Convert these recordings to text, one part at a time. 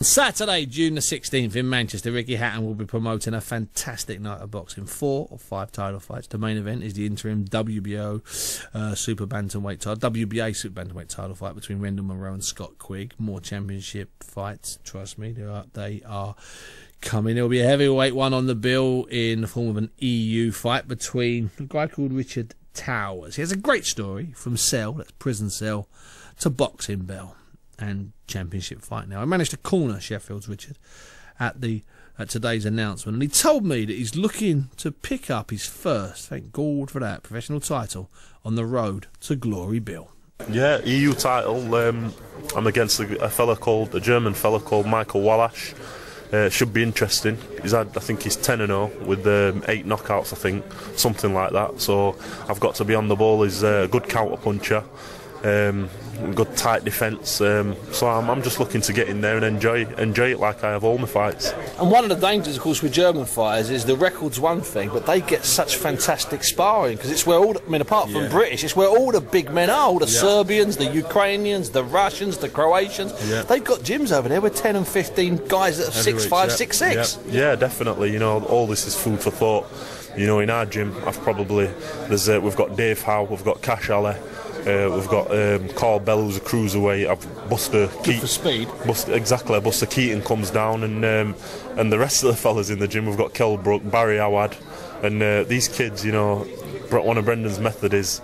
Saturday, June the 16th in Manchester, Ricky Hatton will be promoting a fantastic night of boxing. 4 or 5 title fights. The main event is the interim WBO Super Bantamweight title, WBA Super Bantamweight title fight between Rendell Monroe and Scott Quigg. More championship fights, trust me, they are coming. There will be a heavyweight one on the bill in the form of an EU fight between a guy called Richard Towers. He has a great story from cell, that's prison cell, to boxing bell and championship fight now. I managed to corner Sheffield's Richard at today's announcement, and he told me that he's looking to pick up his first, thank God for that, professional title on the road to Glory Bill. Yeah, EU title. I'm against a German fella called Michael Wallisch. Should be interesting. I think he's 10-0 with 8 knockouts, I think, something like that. So I've got to be on the ball. He's a good counter puncher. Good tight defence, so I'm just looking to get in there and enjoy it like I have all my fights. And one of the dangers, of course, with German fighters is the record's one thing, but they get such fantastic sparring because it's where all apart from British, it's where all the big men are, all the Serbians, the Ukrainians, the Russians, the Croatians. They've got gyms over there with 10 and 15 guys that are 6'5", 6'6". Yeah, definitely. You know, all this is food for thought. You know, in our gym, we've got Dave Howe, we've got Cash Ali. We've got Carl Bell, who's a cruiserweight. I've Buster Keaton. For speed. Buster Keaton comes down, and the rest of the fellas in the gym. We've got Kell Brook, Barry Howard, and these kids. You know, one of Brendan's method is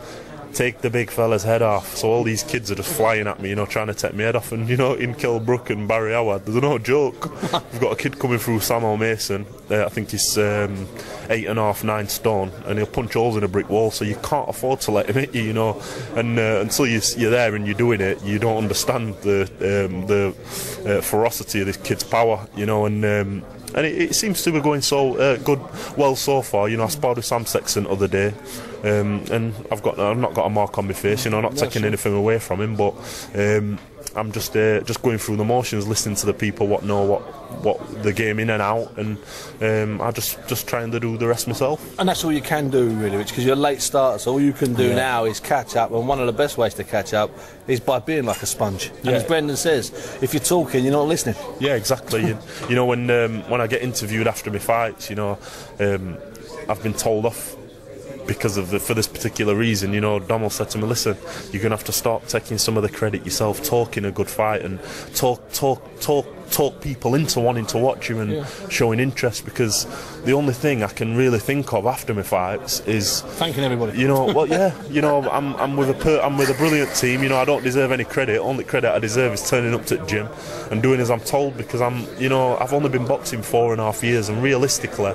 take the big fella's head off. So all these kids are just flying at me, you know, trying to take my head off. And you know, in Kell Brook and Barry Howard, there's no joke. We've got a kid coming through, Sam O'Mason. I think he's 8.5, 9 stone, and he'll punch holes in a brick wall. So you can't afford to let him hit you, you know. And until you're there and you're doing it, you don't understand the ferocity of this kid's power, you know. And it seems to be going so well so far. You know, I sparred with Sam Sexton the other day, and I've not got a mark on my face. You know, not taking anything away from him, but I'm just going through the motions, listening to the people what the game in and out, and I just trying to do the rest myself. And that's all you can do, really, because you're a late starter. So all you can do now is catch up, and one of the best ways to catch up is by being like a sponge. And as Brendan says, if you're talking, you're not listening. Yeah, exactly. you know, when I get interviewed after my fights, you know, I've been told off because of for this particular reason. You know, Donald said to me, listen, you're going to have to start taking some of the credit yourself, talking a good fight, and talk people into wanting to watch you and showing interest, because the only thing I can really think of after my fights is thanking everybody. You know, well, you know, I'm with a brilliant team. You know, I don't deserve any credit. Only credit I deserve is turning up to the gym and doing as I'm told, because I've only been boxing 4.5 years, and realistically,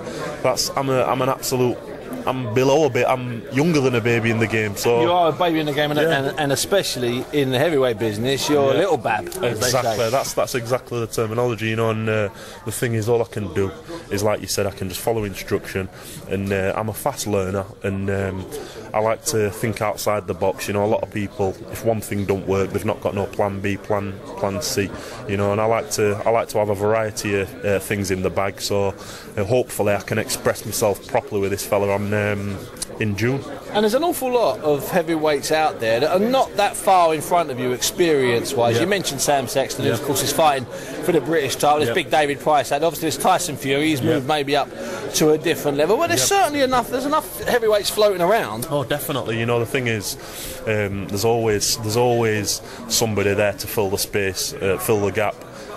I'm below a bit. I'm younger than a baby in the game. So you are a baby in the game, and especially in the heavyweight business, you're a little bab. Exactly. That's exactly the terminology, you know. And the thing is, all I can do is, like you said, I can just follow instruction, and I'm a fast learner, and I like to think outside the box. You know, a lot of people, if one thing don't work, they've not got no plan B, plan C. You know, and I like to have a variety of things in the bag. So hopefully, I can express myself properly with this fella in June. And there's an awful lot of heavyweights out there that are not that far in front of you experience-wise. You mentioned Sam Sexton, who of course is fighting for the British title. There's big David Price. And obviously there's Tyson Fury. He's moved maybe up to a different level. But there's certainly enough heavyweights floating around. Oh, definitely. You know, the thing is, there's always somebody there to fill the space, fill the gap.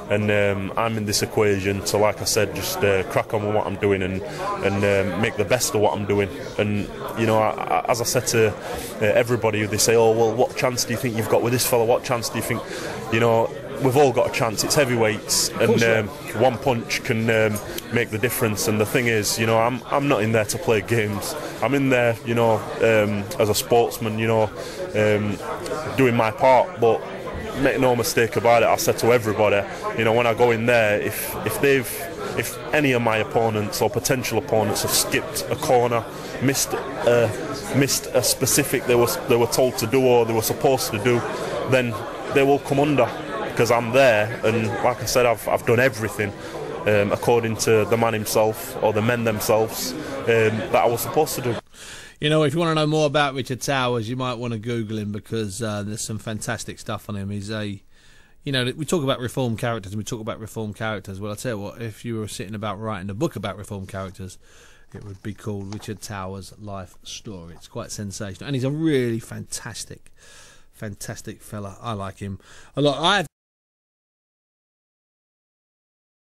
And I'm in this equation to, like I said, just crack on with what I'm doing and make the best of what I'm doing. And you know, as I said to everybody, they say, "Oh, well, what chance do you think you've got with this fella? What chance do you think?" You know, we've all got a chance. It's heavyweights, and one punch can make the difference. And the thing is, you know, I'm not in there to play games. I'm in there, you know, as a sportsman, you know, doing my part, but. Make no mistake about it, I said to everybody, you know, when I go in there, if any of my opponents or potential opponents have skipped a corner, missed a specific they were told to do or they were supposed to do, then they will come under, because I'm there, and like I said, I've done everything according to the man himself or the men themselves that I was supposed to do. You know, if you want to know more about Richard Towers, you might want to Google him, because there's some fantastic stuff on him. He's a You know, we talk about reformed characters, and we talk about reformed characters. Well, I tell you what, if you were sitting about writing a book about reformed characters, it would be called Richard Towers' Life Story. It's quite sensational, and he's a really fantastic fella. I like him a lot.